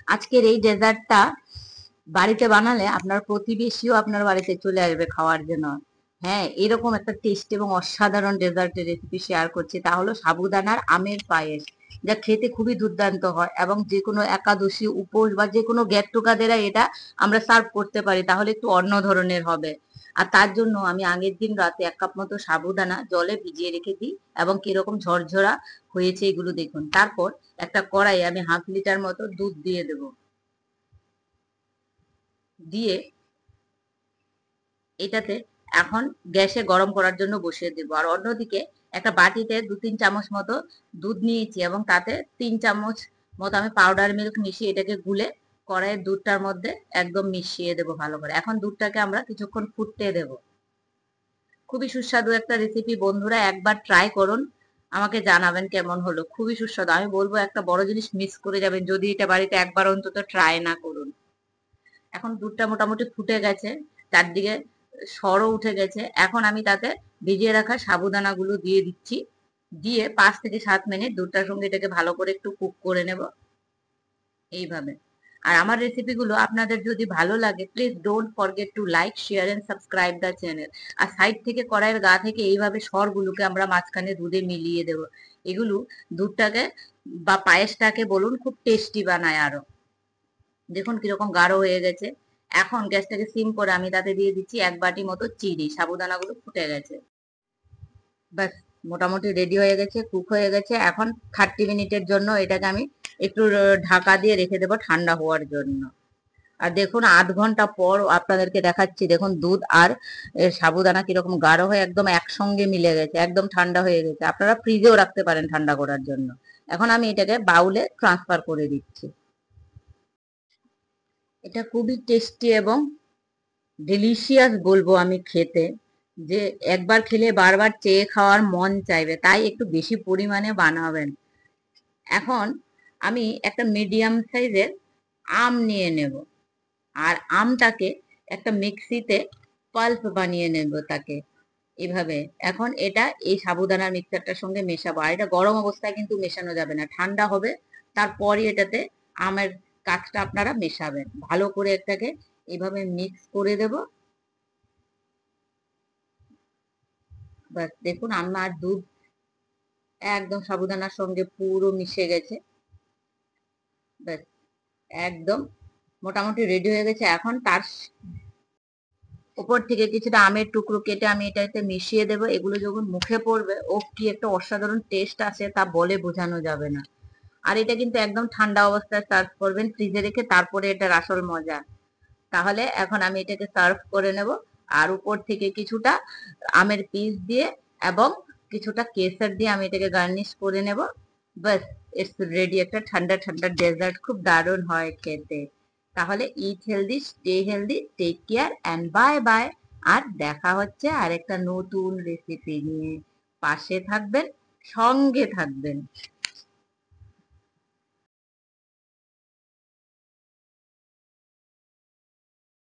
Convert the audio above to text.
আজকের এই ডেজার্টটা বাড়িতে বানালে আপনার প্রতিবেশীও আপনার বাড়িতে চলে আসবে খাওয়ার জন্য। হ্যাঁ, এরকম একটা টেস্ট এবং অসাধারণ ডেজার্টের রেসিপি শেয়ার করছি, তা হলো সাবুদানার আমের পায়েস, যা খেতে খুবই দুর্দান্ত হয় এবং যে কোনো একাদশী, উপোস বা যে কোনো গেট টুগেদারে এটা আমরা সার্ভ করতে পারি, তাহলে একটু অন্য ধরনের হবে। আর তার জন্য আমি আগের দিন রাতে 1 কাপ মতো সাবুদানা জলে ভিজিয়ে রেখে দিই এবং কিরকম ঝরঝরা হয়েছে এগুলো দেখুন। তারপর একটা কড়াইয়ে আমি 1/2 লিটার মতো দুধ দিয়ে দেবো। দিয়ে এটাতে এখন গ্যাসে গরম করার জন্য বসিয়ে দেবো। আর অন্যদিকে একটা বাটিতে 2-3 চামচ মতো দুধ নিয়েছি এবং তাতে 3 চামচ মতো আমি পাউডার মিল্ক মিশিয়ে এটাকে গুলে কড়াইয়ের দুধটার মধ্যে একদম মিশিয়ে দেবো ভালো করে। এখন দুধটাকে আমরা কিছুক্ষণ ফুটতে দেব। খুবই সুস্বাদু একটা রেসিপি বন্ধুরা, একবার ট্রাই করুন, আমাকে জানাবেন কেমন হলো। খুবই সুস্বাদু, আমি বলবো একটা বড় জিনিস মিস করে যাবেন যদি এটা বাড়িতে একবার অন্তত ট্রাই না করুন। এখন দুধটা মোটামুটি ফুটে গেছে, চারদিকে সরও উঠে গেছে। এখন আমি তাতে ভিজিয়ে রাখা সাবুদানাগুলো দিয়ে দিচ্ছি। দিয়ে 5 থেকে 7 মিনিট দুধটার সঙ্গে এটাকে ভালো করে একটু কুক করে নেব এইভাবে। আর আমার রেসিপিগুলো আপনাদের যদি ভালো লাগে, please don't forget to like, share and subscribe the channel. আর সাইড থেকে কড়াইয়ের গা থেকে এইভাবে সরগুলোকে আমরা মাঝখানে দুধে মিলিয়ে দেব। এগুলো দুধটাকে বা পায়েসটাকে বলুন খুব টেস্টি বানায় আরো। দেখুন কিরকম গাঢ় হয়ে গেছে। এখন গ্যাসটাকে সিম করে আমি তাতে দিয়ে দিচ্ছি 1 বাটি মতো চিনি। সাবুদানাগুলো ফুটে গেছে, ব্যাস মোটামুটি রেডি হয়ে গেছে, কুক হয়ে গেছে। এখন 30 মিনিটের জন্য এটাকে আমি একটু ঢাকা দিয়ে রেখে দেবো ঠান্ডা হওয়ার জন্য। আর দেখুন 1/2 ঘন্টা পর আপনাদেরকে দেখাচ্ছি, দেখুন দুধ আর সাবুদানা কিরকম গাঢ় হয়ে একদম একসঙ্গে মিলে গেছে, একদম ঠান্ডা হয়ে গেছে। আপনারা ফ্রিজেও রাখতে পারেন ঠান্ডা করার জন্য। এখন আমি এটাকে বাউলে ট্রান্সফার করে দিচ্ছি। এটা খুবই টেস্টি এবং ডিলিশিয়াস বলবো আমি খেতে, যে একবার খেলে বারবার চেয়ে খাওয়ার মন চাইবে, তাই একটু বেশি পরিমাণে বানাবেন। এখন আমি একটা মিডিয়াম সাইজের আম নিয়ে নেব, আর আমটাকে একটা মিক্সিতে পাল্প বানিয়ে নেব তাকে এভাবে। এখন এটা এই সাবুদানার মিক্সচারটার সঙ্গে মেশাবো। আর এটা গরম অবস্থায় কিন্তু মেশানো যাবে না, ঠান্ডা হবে তারপরই এটাতে আমের কাঠটা আপনারা মেশাবেন। ভালো করে এটাকে এইভাবে মিক্স করে দেব। ব্যাস দেখুন আমার দুধ একদম সাবুদানার সঙ্গে পুরো মিশে গেছে। ব্যাস একদম মোটামুটি রেডি হয়ে গেছে। এখন তার উপর থেকে কিছুটা আমের টুকরো কেটে আমি এটাতে মিশিয়ে দেবো। এগুলো যখন মুখে পড়বে, ও কি একটা অসাধারণ টেস্ট আসে তা বলে বোঝানো যাবে না। আর এটা কিন্তু একদম ঠান্ডা অবস্থায় সার্ভ করবেন ফ্রিজে রেখে, তারপরে এটার আসল মজা। তাহলে এখন আমি এটাকে সার্ভ করে নেব। আর উপর থেকে কিছুটা আমের পিস দিয়ে এবং কিছুটা কেসার দিয়ে আমি এটাকে গার্নিশ করে নেব। বাস, ইটস রেডি একটা ঠান্ডা ঠান্ডা ডেজার্ট, খুব দারুণ হয় খেতে। তাহলে it healthy, stay healthy, take care and bye bye. আর দেখা হচ্ছে আরেকটা নতুন রেসিপি নিয়ে। পাশে থাকবেন, সঙ্গে থাকবেন।